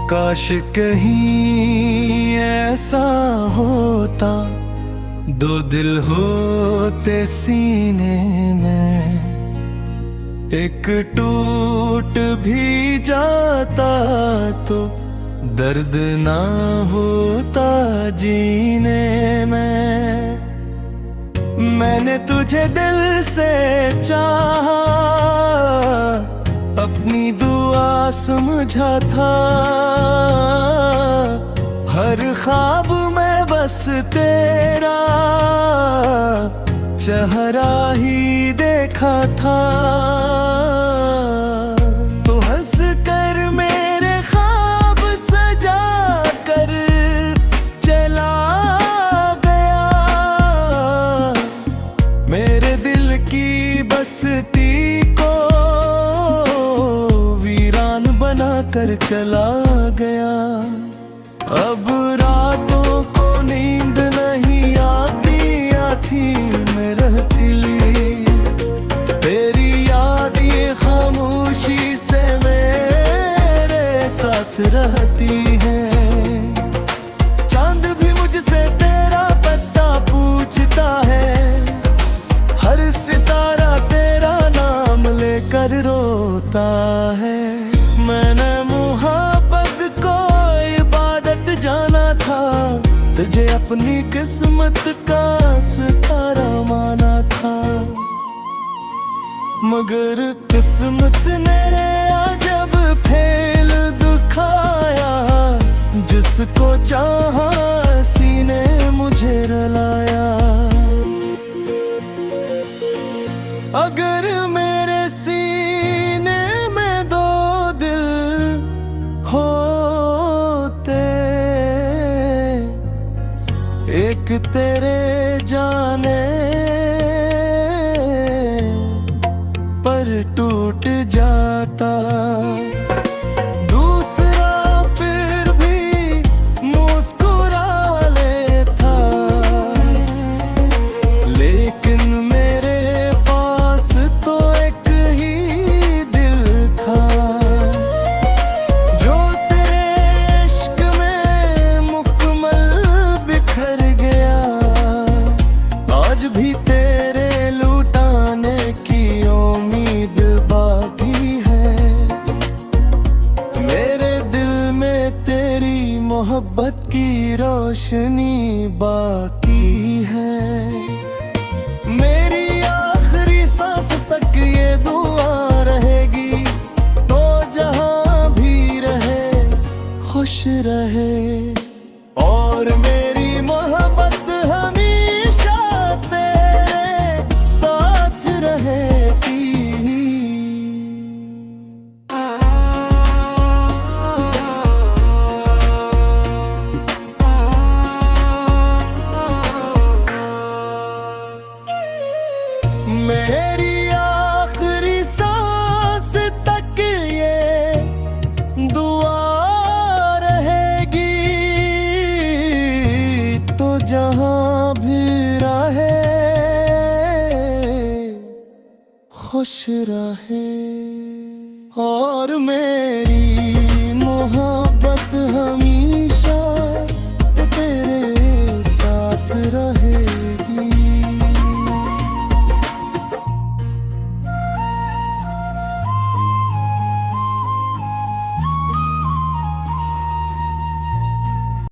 काश कहीं ऐसा होता, दो दिल होते सीने में, एक टूट भी जाता तो दर्द ना होता जीने में। मैंने तुझे दिल से चाहा, अपनी दुआ समझा था, हर ख्वाब में बस तेरा चेहरा ही देखा था। तो हंस कर मेरे ख्वाब सजा कर चला गया, मेरे दिल की बस्ती को वीरान बना कर चला गया। अब रातों को नींद नहीं आती, आँखी में रहती तेरी याद, ये खामोशी से मेरे साथ रहती है। चांद भी मुझसे तेरा पता पूछता है, हर सितारा तेरा नाम लेकर रोता है। मैंने मोहब्बत को इबादत जाना था, तुझे अपनी किस्मत का सितारा माना था, मगर किस्मत ने अजब फेल दिखाया। जिसको चाहा सीने मुझे रुलाया। अगर मेरे सीने में दो दिल होते, एक तेरे जाने पर टूट जाता, दूसरा फिर भी मुस्कुरा लेता, लेकिन मेरे पास तो एक ही दिल था, जो तेरे इश्क में मुकम्मल बिखर गया। आज भी तेरे लुटाने की उम्मीद बाकी है, मेरे दिल में तेरी मोहब्बत की रोशनी बाकी है। मेरी आखिरी सांस तक ये दुआ रहेगी, तो जहां भी रहे खुश रहे, और मेरी मोहब्बत हमेशा तेरे साथ रहेगी। मेरी आखिरी सांस तक ये दुआ रहेगी, तो जहां भी रहे खुश रहे, और मेरी मोहब्बत